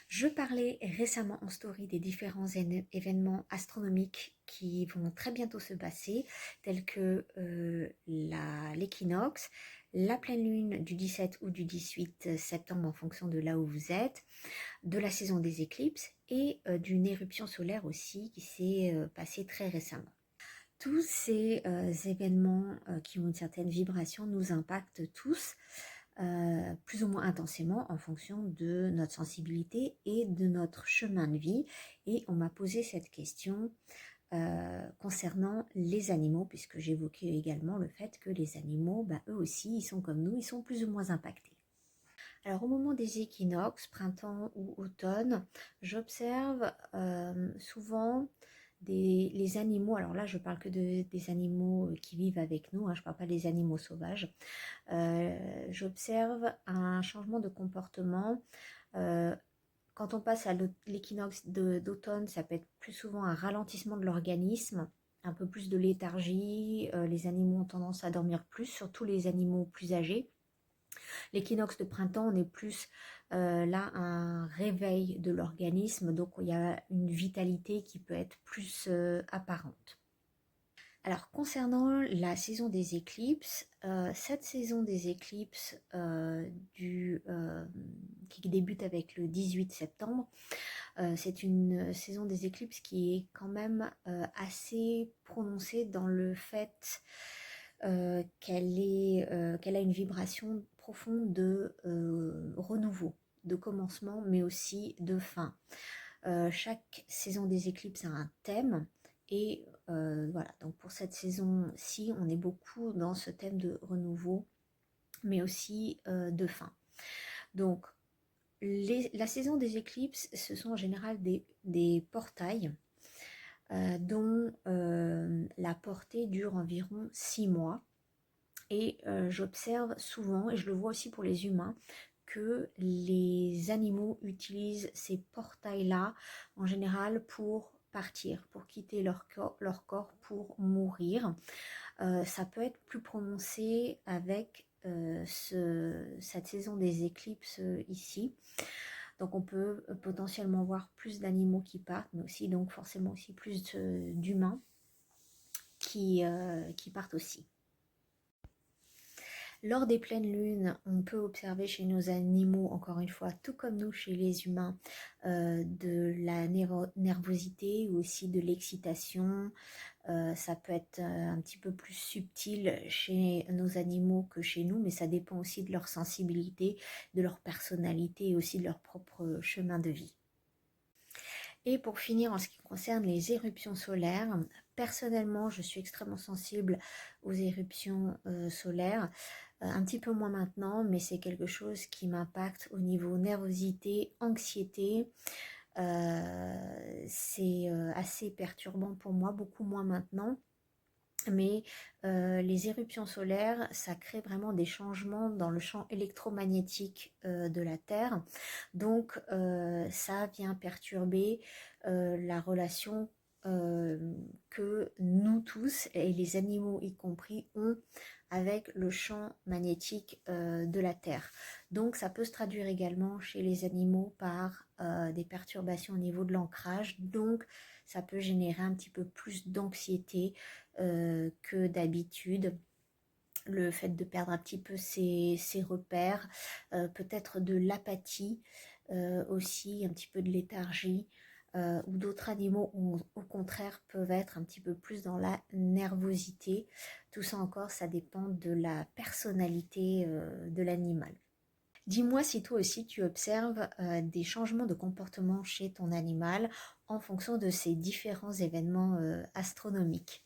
Je parlais récemment en story des différents événements astronomiques qui vont très bientôt se passer, tels que l'équinoxe, la pleine lune du 17 ou du 18 septembre en fonction de là où vous êtes, de la saison des éclipses et d'une éruption solaire aussi qui s'est passée très récemment. Tous ces événements qui ont une certaine vibration nous impactent tous, plus ou moins intensément en fonction de notre sensibilité et de notre chemin de vie. Et on m'a posé cette question concernant les animaux, puisque j'évoquais également le fait que les animaux, eux aussi, ils sont comme nous, ils sont plus ou moins impactés. Alors au moment des équinoxes, printemps ou automne, j'observe souvent les animaux, alors là je parle que des animaux qui vivent avec nous, je ne parle pas des animaux sauvages. J'observe un changement de comportement. Quand on passe à l'équinoxe d'automne, ça peut être plus souvent un ralentissement de l'organisme, un peu plus de léthargie, les animaux ont tendance à dormir plus, surtout les animaux plus âgés. L'équinoxe de printemps, on est plus là un réveil de l'organisme, donc il y a une vitalité qui peut être plus apparente. Alors concernant la saison des éclipses, cette saison des éclipses qui débute avec le 18 septembre, c'est une saison des éclipses qui est quand même assez prononcée dans le fait qu'elle a une vibration profonde de renouveau, de commencement, mais aussi de fin. Chaque saison des éclipses a un thème et voilà, donc pour cette saison-ci, on est beaucoup dans ce thème de renouveau, mais aussi de fin. Donc, la saison des éclipses, ce sont en général des portails dont la portée dure environ 6 mois. Et j'observe souvent, et je le vois aussi pour les humains, que les animaux utilisent ces portails-là en général pour partir, pour quitter leur corps pour mourir. Ça peut être plus prononcé avec cette saison des éclipses ici. Donc on peut potentiellement voir plus d'animaux qui partent, mais aussi donc forcément aussi plus d'humains qui partent aussi. Lors des pleines lunes, on peut observer chez nos animaux, encore une fois, tout comme nous chez les humains, de la nervosité ou aussi de l'excitation. Ça peut être un petit peu plus subtil chez nos animaux que chez nous, mais ça dépend aussi de leur sensibilité, de leur personnalité et aussi de leur propre chemin de vie. Et pour finir, en ce qui concerne les éruptions solaires, personnellement, je suis extrêmement sensible aux éruptions solaires. Un petit peu moins maintenant, mais c'est quelque chose qui m'impacte au niveau nervosité, anxiété. C'est assez perturbant pour moi, beaucoup moins maintenant. Mais les éruptions solaires, ça crée vraiment des changements dans le champ électromagnétique de la Terre. Donc ça vient perturber la relation que nous tous, et les animaux y compris, ont avec le champ magnétique de la Terre. Donc ça peut se traduire également chez les animaux par des perturbations au niveau de l'ancrage. Donc ça peut générer un petit peu plus d'anxiété que d'habitude. Le fait de perdre un petit peu ses repères, peut-être de l'apathie, aussi un petit peu de léthargie, ou d'autres animaux au contraire peuvent être un petit peu plus dans la nervosité. Tout ça encore, ça dépend de la personnalité de l'animal. Dis-moi si toi aussi tu observes des changements de comportement chez ton animal en fonction de ces différents événements astronomiques.